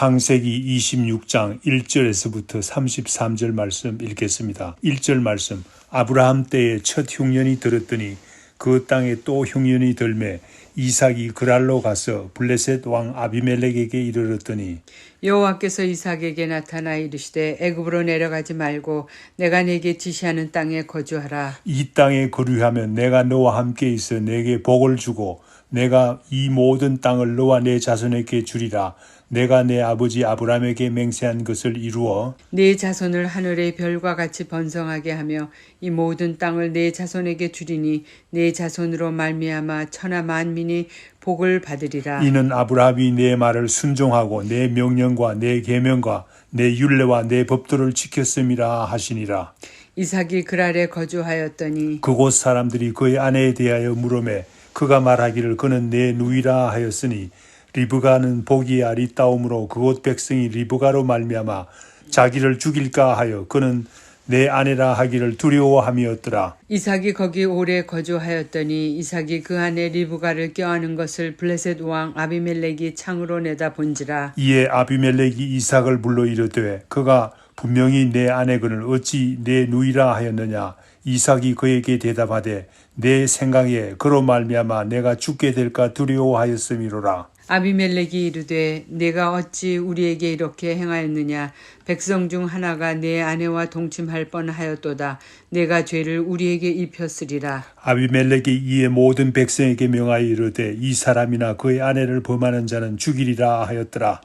창세기 26장 1절에서부터 33절 말씀 읽겠습니다. 1절 말씀. 아브라함 때에 첫 흉년이 들었더니 그 땅에 또 흉년이 들매 이삭이 그랄로 가서 블레셋 왕 아비멜렉에게 이르렀더니 여호와께서 이삭에게 나타나 이르시되 애굽으로 내려가지 말고 내가 네게 지시하는 땅에 거주하라. 이 땅에 거류하면 내가 너와 함께 있어 내게 복을 주고 내가 이 모든 땅을 너와 내 자손에게 주리라. 내가 내 아버지 아브라함에게 맹세한 것을 이루어 네 자손을 하늘의 별과 같이 번성하게 하며 이 모든 땅을 네 자손에게 주리니 네 자손으로 말미암아 천하 만민이 복을 받으리라. 이는 아브라함이 내 말을 순종하고 내 명령과 내 계명과 내 율례와 내 법도를 지켰음이라 하시니라. 이삭이 그랄에 거주하였더니 그곳 사람들이 그의 아내에 대하여 물으매 그가 말하기를 그는 내 누이라 하였으니 리브가는 복이 아리따움으로 그곳 백성이 리브가로 말미암아 자기를 죽일까 하여 그는 내 아내라 하기를 두려워함이었더라. 이삭이 거기 오래 거주하였더니 이삭이 그 아내 리브가를 껴안은 것을 블레셋 왕 아비멜렉이 창으로 내다 본지라. 이에 아비멜렉이 이삭을 불러 이르되 그가 분명히 내 아내거늘 어찌 내 누이라 하였느냐. 이삭이 그에게 대답하되 내 생각에 그로 말미암아 내가 죽게 될까 두려워하였음이로라. 아비멜렉이 이르되 내가 어찌 우리에게 이렇게 행하였느냐. 백성 중 하나가 내 아내와 동침할 뻔하였도다. 내가 죄를 우리에게 입혔으리라. 아비멜렉이 이에 모든 백성에게 명하여 이르되 이 사람이나 그의 아내를 범하는 자는 죽이리라 하였더라.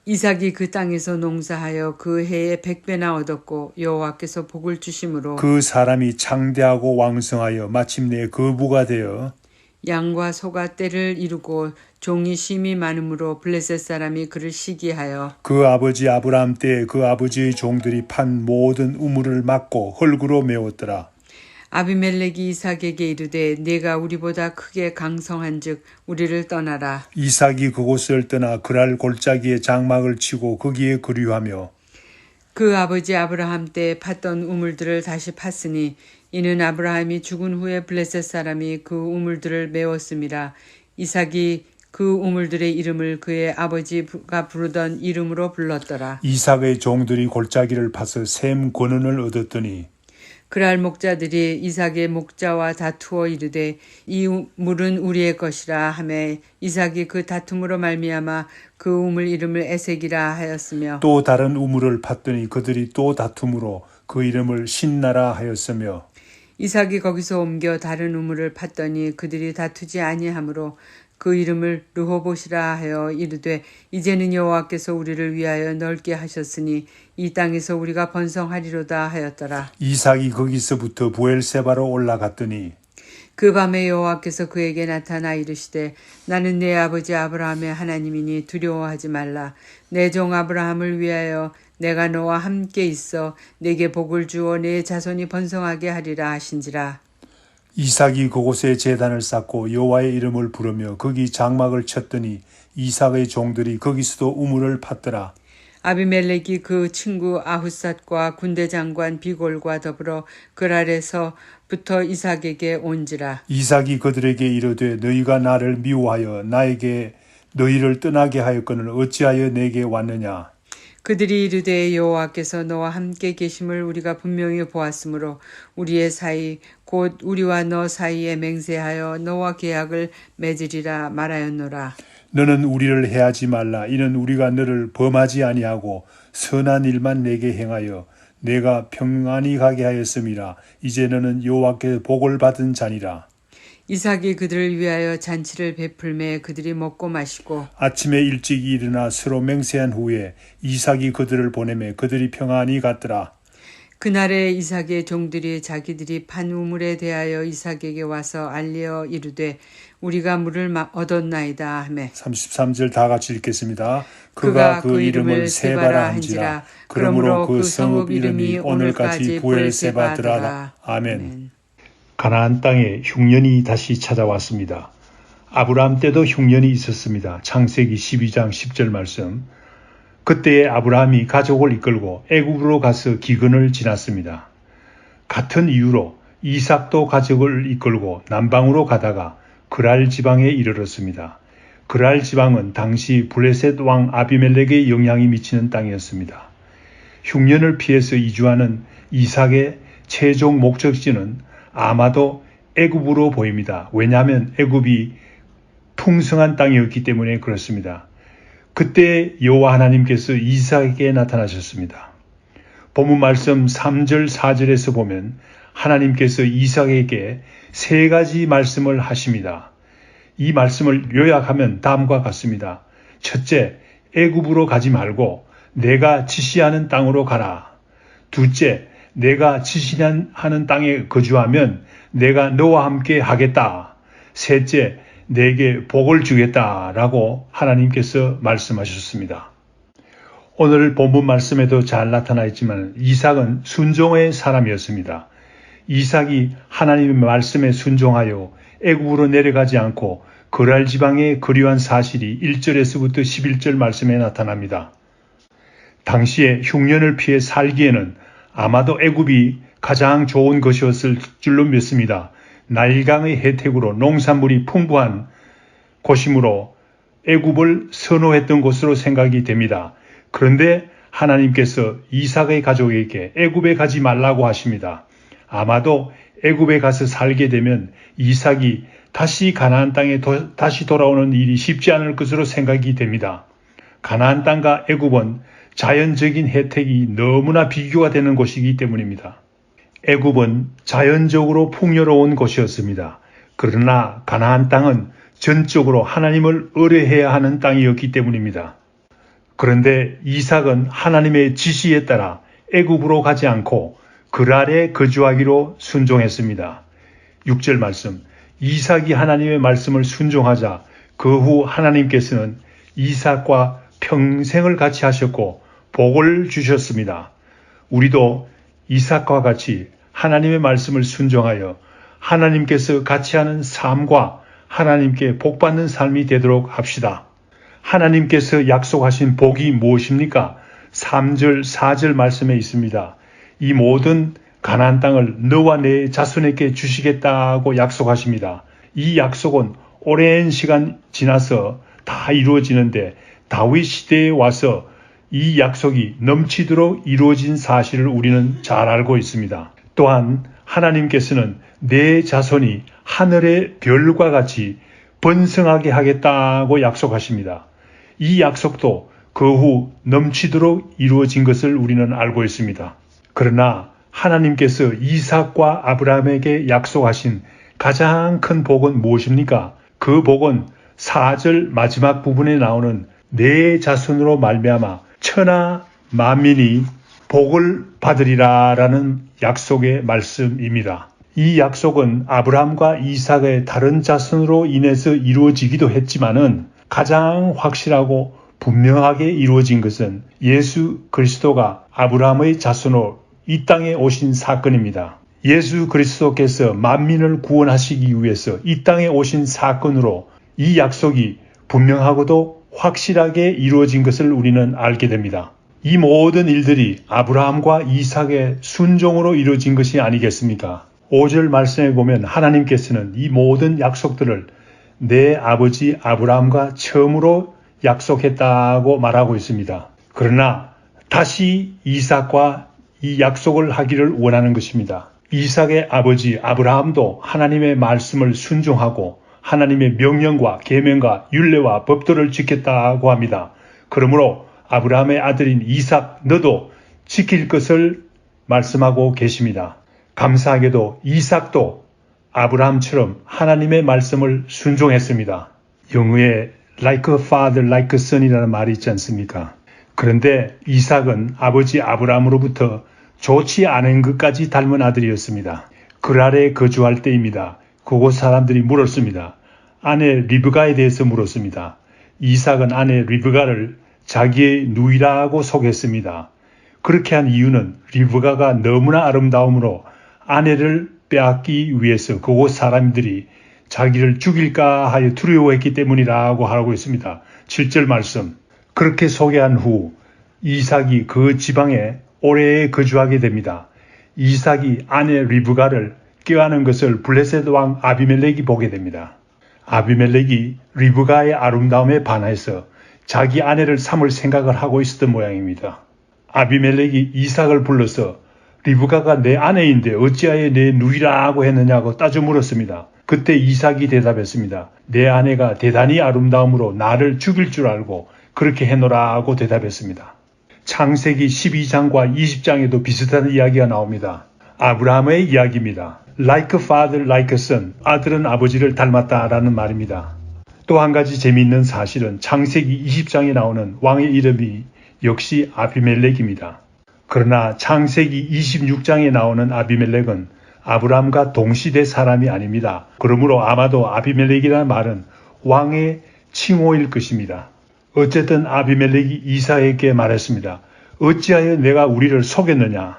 이삭이 그 땅에서 농사하여 그 해에 100배나 얻었고 여호와께서 복을 주심으로 그 사람이 창대하고 왕성하여 마침내 거부가 되어 양과 소가 때를 이루고 종이 심이 많으므로 블레셋 사람이 그를 시기하여 그 아버지 아브라함 때에 그 아버지의 종들이 판 모든 우물을 막고 흙으로 메웠더라. 아비멜렉이 이삭에게 이르되 네가 우리보다 크게 강성한즉 우리를 떠나라. 이삭이 그곳을 떠나 그랄 골짜기에 장막을 치고 거기에 거류하며 그 아버지 아브라함 때 팠던 우물들을 다시 팠으니 이는 아브라함이 죽은 후에 블레셋 사람이 그 우물들을 메웠음이라. 이삭이 그 우물들의 이름을 그의 아버지가 부르던 이름으로 불렀더라. 이삭의 종들이 골짜기를 파서 샘 권원을 얻었더니 그랄 목자들이 이삭의 목자와 다투어 이르되 이 물은 우리의 것이라 하매 이삭이 그 다툼으로 말미암아 그 우물 이름을 에색이라 하였으며 또 다른 우물을 팠더니 그들이 또 다툼으로 그 이름을 신나라 하였으며 이삭이 거기서 옮겨 다른 우물을 팠더니 그들이 다투지 아니하므로 그 이름을 르호봇이라 하여 이르되 이제는 여호와께서 우리를 위하여 넓게 하셨으니 이 땅에서 우리가 번성하리로다 하였더라. 이삭이 거기서부터 부엘세바로 올라갔더니 그 밤에 여호와께서 그에게 나타나 이르시되 나는 내 아버지 아브라함의 하나님이니 두려워하지 말라. 내 종 아브라함을 위하여 내가 너와 함께 있어 내게 복을 주어 내 자손이 번성하게 하리라 하신지라. 이삭이 그곳에 제단을 쌓고 여호와의 이름을 부르며 거기 장막을 쳤더니 이삭의 종들이 거기서도 우물을 팠더라. 아비멜렉이 그 친구 아후삿과 군대 장관 비골과 더불어 그랄에서부터 이삭에게 온지라. 이삭이 그들에게 이르되 너희가 나를 미워하여 나에게 너희를 떠나게 하였거늘 어찌하여 내게 왔느냐. 그들이 이르되 여호와께서 너와 함께 계심을 우리가 분명히 보았으므로 우리의 사이 곧 우리와 너 사이에 맹세하여 너와 계약을 맺으리라 말하였노라. 너는 우리를 해하지 말라. 이는 우리가 너를 범하지 아니하고 선한 일만 내게 행하여 내가 평안히 가게 하였음이라. 이제 너는 여호와께 복을 받은 자니라. 이삭이 그들을 위하여 잔치를 베풀매 그들이 먹고 마시고 아침에 일찍 일어나 서로 맹세한 후에 이삭이 그들을 보내매 그들이 평안히 갔더라. 그날에 이삭의 종들이 자기들이 판 우물에 대하여 이삭에게 와서 알리어 이르되 우리가 물을 얻었나이다 하매 33절 다 같이 읽겠습니다. 그가 그 이름을 세바라 한지라. 그러므로 그 성읍 이름이 오늘까지 부엘세바더라. 아멘. 가나안 땅에 흉년이 다시 찾아왔습니다. 아브라함 때도 흉년이 있었습니다. 창세기 12장 10절 말씀. 그때에 아브라함이 가족을 이끌고 애굽으로 가서 기근을 지났습니다. 같은 이유로 이삭도 가족을 이끌고 남방으로 가다가 그랄 지방에 이르렀습니다. 그랄 지방은 당시 블레셋 왕 아비멜렉의 영향이 미치는 땅이었습니다. 흉년을 피해서 이주하는 이삭의 최종 목적지는 아마도 애굽으로 보입니다. 왜냐하면 애굽이 풍성한 땅이었기 때문에 그렇습니다. 그때 여호와 하나님께서 이삭에게 나타나셨습니다. 본문 말씀 3절 4절에서 보면 하나님께서 이삭에게 3가지 말씀을 하십니다. 이 말씀을 요약하면 다음과 같습니다. 첫째, 애굽으로 가지 말고 내가 지시하는 땅으로 가라. 둘째, 내가 지시하는 땅에 거주하면 내가 너와 함께 하겠다. 셋째, 내게 복을 주겠다라고 하나님께서 말씀하셨습니다. 오늘 본문 말씀에도 잘 나타나 있지만 이삭은 순종의 사람이었습니다. 이삭이 하나님의 말씀에 순종하여 애굽으로 내려가지 않고 그랄 지방에 거류한 사실이 1절에서부터 11절 말씀에 나타납니다. 당시에 흉년을 피해 살기에는 아마도 애굽이 가장 좋은 것이었을 줄로 믿습니다. 나일강의 혜택으로 농산물이 풍부한 곳이므로 애굽을 선호했던 곳으로 생각이 됩니다. 그런데 하나님께서 이삭의 가족에게 애굽에 가지 말라고 하십니다. 아마도 애굽에 가서 살게 되면 이삭이 다시 가나안 땅에 다시 돌아오는 일이 쉽지 않을 것으로 생각이 됩니다. 가나안 땅과 애굽은 자연적인 혜택이 너무나 비교가 되는 곳이기 때문입니다. 애굽은 자연적으로 풍요로운 곳이었습니다. 그러나 가나안 땅은 전적으로 하나님을 의뢰해야 하는 땅이었기 때문입니다. 그런데 이삭은 하나님의 지시에 따라 애굽으로 가지 않고 그랄에 거주하기로 순종했습니다. 6절 말씀, 이삭이 하나님의 말씀을 순종하자 그 후 하나님께서는 이삭과 평생을 같이 하셨고 복을 주셨습니다. 우리도 이삭과 같이 하나님의 말씀을 순종하여 하나님께서 같이 하는 삶과 하나님께 복받는 삶이 되도록 합시다. 하나님께서 약속하신 복이 무엇입니까? 3절, 4절 말씀에 있습니다. 이 모든 가나안 땅을 너와 내 자손에게 주시겠다고 약속하십니다. 이 약속은 오랜 시간 지나서 다 이루어지는데 다윗 시대에 와서 이 약속이 넘치도록 이루어진 사실을 우리는 잘 알고 있습니다. 또한 하나님께서는 내 자손이 하늘의 별과 같이 번성하게 하겠다고 약속하십니다. 이 약속도 그 후 넘치도록 이루어진 것을 우리는 알고 있습니다. 그러나 하나님께서 이삭과 아브라함에게 약속하신 가장 큰 복은 무엇입니까? 그 복은 4절 마지막 부분에 나오는 내 자손으로 말미암아 천하 만민이 복을 받으리라 라는 약속의 말씀입니다. 이 약속은 아브라함과 이삭의 다른 자손으로 인해서 이루어지기도 했지만은 가장 확실하고 분명하게 이루어진 것은 예수 그리스도가 아브라함의 자손으로 이 땅에 오신 사건입니다. 예수 그리스도께서 만민을 구원하시기 위해서 이 땅에 오신 사건으로 이 약속이 분명하고도 확실하게 이루어진 것을 우리는 알게 됩니다. 이 모든 일들이 아브라함과 이삭의 순종으로 이루어진 것이 아니겠습니까? 5절 말씀에 보면 하나님께서는 이 모든 약속들을 내 아버지 아브라함과 처음으로 약속했다고 말하고 있습니다. 그러나 다시 이삭과 이 약속을 하기를 원하는 것입니다. 이삭의 아버지 아브라함도 하나님의 말씀을 순종하고 하나님의 명령과 계명과 율례와 법도를 지켰다고 합니다. 그러므로 아브라함의 아들인 이삭 너도 지킬 것을 말씀하고 계십니다. 감사하게도 이삭도 아브라함처럼 하나님의 말씀을 순종했습니다. 영어에 like a father, like a son이라는 말이 있지 않습니까? 그런데 이삭은 아버지 아브라함으로부터 좋지 않은 것까지 닮은 아들이었습니다. 그랄에 거주할 때입니다. 그곳 사람들이 물었습니다. 아내 리브가에 대해서 물었습니다. 이삭은 아내 리브가를 자기의 누이라고 소개했습니다. 그렇게 한 이유는 리브가가 너무나 아름다움으로 아내를 빼앗기 위해서 그곳 사람들이 자기를 죽일까 하여 두려워했기 때문이라고 하고 있습니다. 7절 말씀. 그렇게 소개한 후 이삭이 그 지방에 오래 거주하게 됩니다. 이삭이 아내 리브가를 껴안은 것을 블레셋 왕 아비멜렉이 보게 됩니다. 아비멜렉이 리브가의 아름다움에 반해서 자기 아내를 삼을 생각을 하고 있었던 모양입니다. 아비멜렉이 이삭을 불러서 리브가가 내 아내인데 어찌하여 내 누이라고 했느냐고 따져 물었습니다. 그때 이삭이 대답했습니다. 내 아내가 대단히 아름다움으로 나를 죽일 줄 알고 그렇게 해노라고 대답했습니다. 창세기 12장과 20장에도 비슷한 이야기가 나옵니다. 아브라함의 이야기입니다. Like a father, like a son. 아들은 아버지를 닮았다라는 말입니다. 또 한 가지 재미있는 사실은 창세기 20장에 나오는 왕의 이름이 역시 아비멜렉입니다. 그러나 창세기 26장에 나오는 아비멜렉은 아브라함과 동시대 사람이 아닙니다. 그러므로 아마도 아비멜렉이라는 말은 왕의 칭호일 것입니다. 어쨌든 아비멜렉이 이삭에게 말했습니다. 어찌하여 내가 우리를 속였느냐?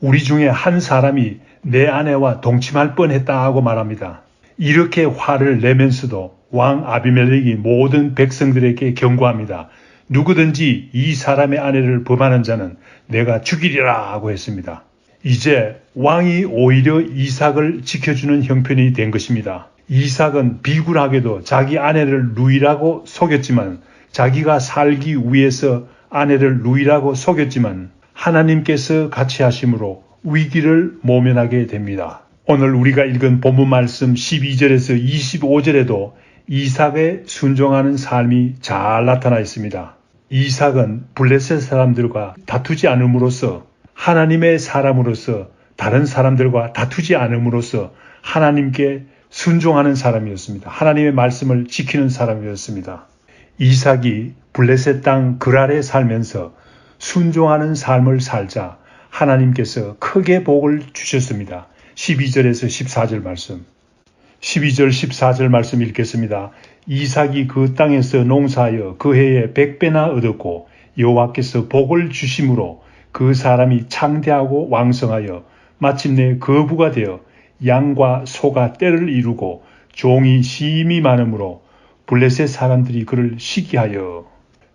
우리 중에 한 사람이 내 아내와 동침할 뻔했다 하고 말합니다. 이렇게 화를 내면서도 왕 아비멜렉이 모든 백성들에게 경고합니다. 누구든지 이 사람의 아내를 범하는 자는 내가 죽이리라 하고 했습니다. 이제 왕이 오히려 이삭을 지켜주는 형편이 된 것입니다. 이삭은 비굴하게도 자기 아내를 누이라고 속였지만 자기가 살기 위해서 아내를 누이라고 속였지만 하나님께서 같이 하심으로 위기를 모면하게 됩니다. 오늘 우리가 읽은 본문 말씀 12절에서 25절에도 이삭의 순종하는 삶이 잘 나타나 있습니다. 이삭은 블레셋 사람들과 다투지 않음으로써 하나님의 사람으로서 다른 사람들과 다투지 않음으로써 하나님께 순종하는 사람이었습니다. 하나님의 말씀을 지키는 사람이었습니다. 이삭이 블레셋 땅 그랄에 살면서 순종하는 삶을 살자 하나님께서 크게 복을 주셨습니다. 12절에서 14절 말씀. 12절 14절 말씀 읽겠습니다. 이삭이 그 땅에서 농사하여 그 해에 100배나 얻었고 여호와께서 복을 주심으로 그 사람이 창대하고 왕성하여 마침내 거부가 되어 양과 소가 떼를 이루고 종이 심히 많으므로 블레셋 사람들이 그를 시기하여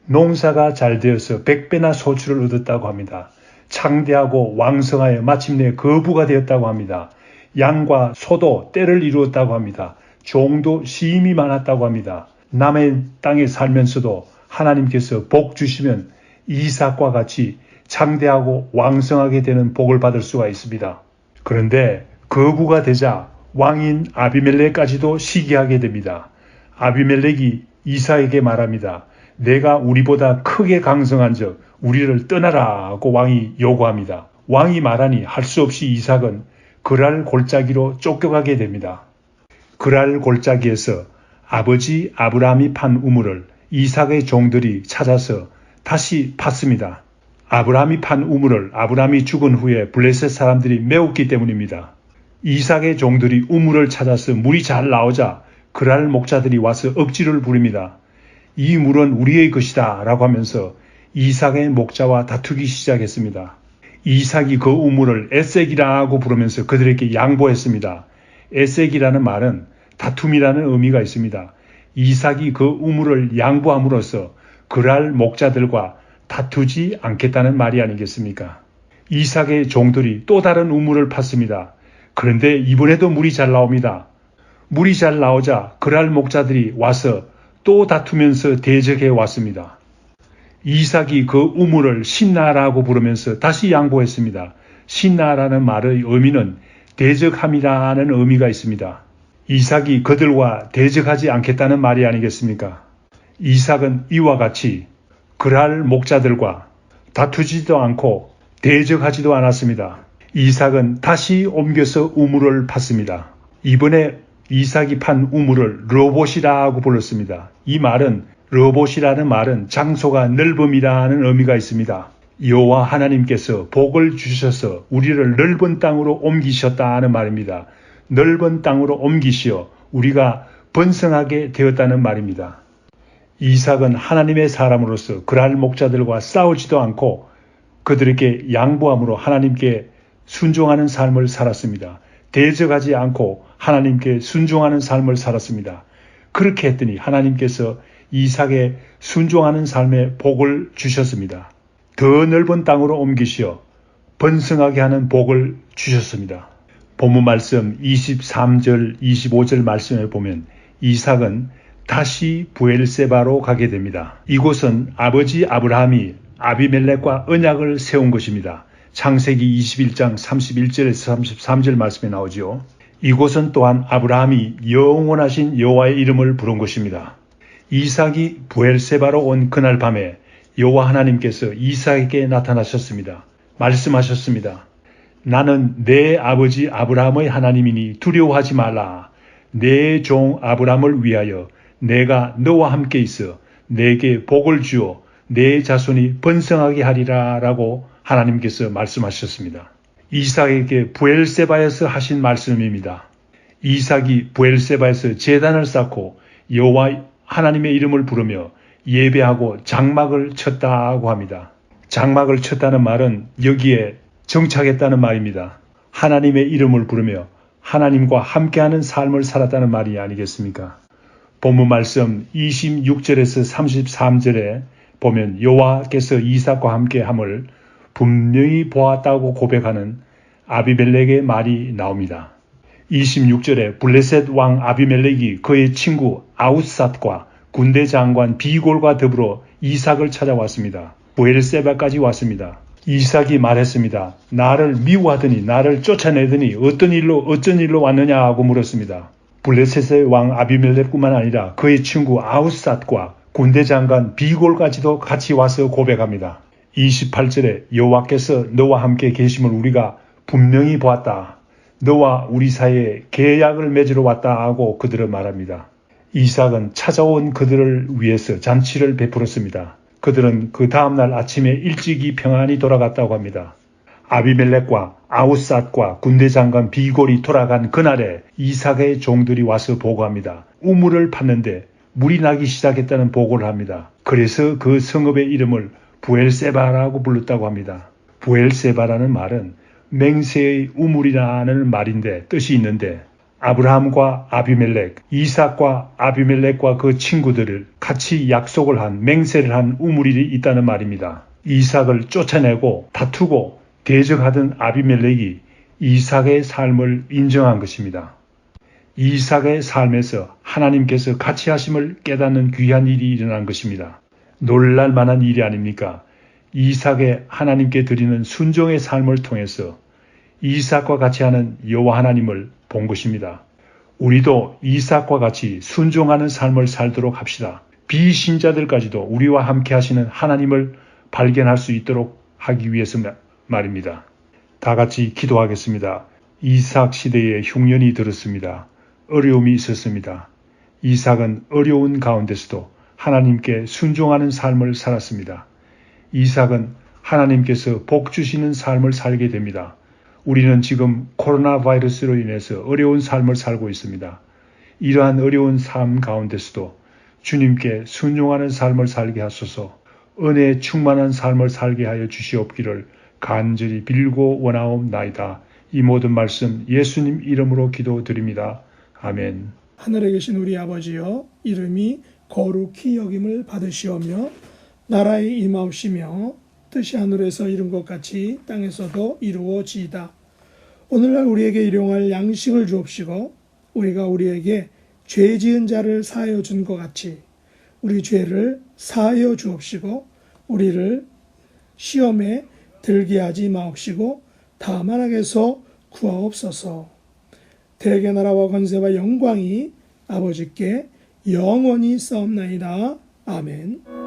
농사가 잘 되어서 100배나 소출을 얻었다고 합니다. 창대하고 왕성하여 마침내 거부가 되었다고 합니다. 양과 소도 떼를 이루었다고 합니다. 종도 심히 많았다고 합니다. 남의 땅에 살면서도 하나님께서 복 주시면 이삭과 같이 창대하고 왕성하게 되는 복을 받을 수가 있습니다. 그런데 거부가 되자 왕인 아비멜렉까지도 시기하게 됩니다. 아비멜렉이 이삭에게 말합니다. 내가 우리보다 크게 강성한 적 우리를 떠나라 하고 왕이 요구합니다. 왕이 말하니 할 수 없이 이삭은 그랄 골짜기로 쫓겨가게 됩니다. 그랄 골짜기에서 아버지 아브라함이 판 우물을 이삭의 종들이 찾아서 다시 팠습니다. 아브라함이 판 우물을 아브라함이 죽은 후에 블레셋 사람들이 메웠기 때문입니다. 이삭의 종들이 우물을 찾아서 물이 잘 나오자 그랄 목자들이 와서 억지를 부립니다. 이 물은 우리의 것이다 라고 하면서 이삭의 목자와 다투기 시작했습니다. 이삭이 그 우물을 에색이라고 부르면서 그들에게 양보했습니다. 에색이라는 말은 다툼이라는 의미가 있습니다. 이삭이 그 우물을 양보함으로써 그랄 목자들과 다투지 않겠다는 말이 아니겠습니까? 이삭의 종들이 또 다른 우물을 팠습니다. 그런데 이번에도 물이 잘 나옵니다. 물이 잘 나오자 그랄 목자들이 와서 또 다투면서 대적해 왔습니다. 이삭이 그 우물을 신나라고 부르면서 다시 양보했습니다. 신나라는 말의 의미는 대적함이라는 의미가 있습니다. 이삭이 그들과 대적하지 않겠다는 말이 아니겠습니까? 이삭은 이와 같이 그랄 목자들과 다투지도 않고 대적하지도 않았습니다. 이삭은 다시 옮겨서 우물을 팠습니다. 이번에 이삭이 판 우물을 르봇이라고 불렀습니다. 이 말은 르봇이라는 말은 장소가 넓음이라는 의미가 있습니다. 여호와 하나님께서 복을 주셔서 우리를 넓은 땅으로 옮기셨다는 말입니다. 넓은 땅으로 옮기시어 우리가 번성하게 되었다는 말입니다. 이삭은 하나님의 사람으로서 그랄 목자들과 싸우지도 않고 그들에게 양보함으로 하나님께 순종하는 삶을 살았습니다. 대적하지 않고 하나님께 순종하는 삶을 살았습니다. 그렇게 했더니 하나님께서 이삭의 순종하는 삶에 복을 주셨습니다. 더 넓은 땅으로 옮기시어 번성하게 하는 복을 주셨습니다. 본문 말씀 23절, 25절 말씀에 보면 이삭은 다시 부엘세바로 가게 됩니다. 이곳은 아버지 아브라함이 아비멜렉과 언약을 세운 것입니다. 창세기 21장 31절에서 33절 말씀에 나오지요. 이곳은 또한 아브라함이 영원하신 여호와의 이름을 부른 곳입니다. 이삭이 부엘세바로 온 그날 밤에 여호와 하나님께서 이삭에게 나타나셨습니다. 말씀하셨습니다. 나는 내 아버지 아브라함의 하나님이니 두려워하지 말라. 내 종 아브라함을 위하여 내가 너와 함께 있어 내게 복을 주어 내 자손이 번성하게 하리라 라고 하나님께서 말씀하셨습니다. 이삭에게 부엘세바에서 하신 말씀입니다. 이삭이 부엘세바에서 제단을 쌓고 여호와 하나님의 이름을 부르며 예배하고 장막을 쳤다고 합니다. 장막을 쳤다는 말은 여기에 정착했다는 말입니다. 하나님의 이름을 부르며 하나님과 함께하는 삶을 살았다는 말이 아니겠습니까? 본문 말씀 26절에서 33절에 보면 여호와께서 이삭과 함께함을 분명히 보았다고 고백하는 아비멜렉의 말이 나옵니다. 26절에 블레셋 왕 아비멜렉이 그의 친구 아웃삿과 군대 장관 비골과 더불어 이삭을 찾아왔습니다. 부엘세바까지 왔습니다. 이삭이 말했습니다. 나를 미워하더니 나를 쫓아내더니 어쩐 일로 왔느냐 하고 물었습니다. 블레셋의 왕 아비멜렉뿐만 아니라 그의 친구 아웃삿과 군대 장관 비골까지도 같이 와서 고백합니다. 28절에 여호와께서 너와 함께 계심을 우리가 분명히 보았다. 너와 우리 사이에 계약을 맺으러 왔다 하고 그들은 말합니다. 이삭은 찾아온 그들을 위해서 잔치를 베풀었습니다. 그들은 그 다음날 아침에 일찍이 평안히 돌아갔다고 합니다. 아비멜렉과 아웃삿과 군대 장관 비골이 돌아간 그날에 이삭의 종들이 와서 보고합니다. 우물을 팠는데 물이 나기 시작했다는 보고를 합니다. 그래서 그 성읍의 이름을 부엘세바라고 불렀다고 합니다. 부엘세바라는 말은 맹세의 우물이라는 말인데 뜻이 있는데 아브라함과 아비멜렉, 이삭과 아비멜렉과 그 친구들을 같이 약속을 한 맹세를 한 우물이 있다는 말입니다. 이삭을 쫓아내고 다투고 대적하던 아비멜렉이 이삭의 삶을 인정한 것입니다. 이삭의 삶에서 하나님께서 같이 하심을 깨닫는 귀한 일이 일어난 것입니다. 놀랄 만한 일이 아닙니까? 이삭의 하나님께 드리는 순종의 삶을 통해서 이삭과 같이 하는 여호와 하나님을 본 것입니다. 우리도 이삭과 같이 순종하는 삶을 살도록 합시다. 비신자들까지도 우리와 함께 하시는 하나님을 발견할 수 있도록 하기 위해서 말입니다. 다 같이 기도하겠습니다. 이삭 시대에 흉년이 들었습니다. 어려움이 있었습니다. 이삭은 어려운 가운데서도 하나님께 순종하는 삶을 살았습니다. 이삭은 하나님께서 복 주시는 삶을 살게 됩니다. 우리는 지금 코로나 바이러스로 인해서 어려운 삶을 살고 있습니다. 이러한 어려운 삶 가운데서도 주님께 순종하는 삶을 살게 하소서, 은혜에 충만한 삶을 살게 하여 주시옵기를 간절히 빌고 원하옵나이다. 이 모든 말씀 예수님 이름으로 기도드립니다. 아멘. 하늘에 계신 우리 아버지여, 이름이 거룩히 여김을 받으시오며 나라의 임하옵시며 뜻이 하늘에서 이룬 것 같이 땅에서도 이루어지이다. 오늘날 우리에게 일용할 양식을 주옵시고 우리가 우리에게 죄 지은 자를 사하여 준 것 같이 우리 죄를 사하여 주옵시고 우리를 시험에 들게 하지 마옵시고 다만 악에서 구하옵소서. 대개 나라와 권세와 영광이 아버지께 영원히 싸움나이다. 아멘.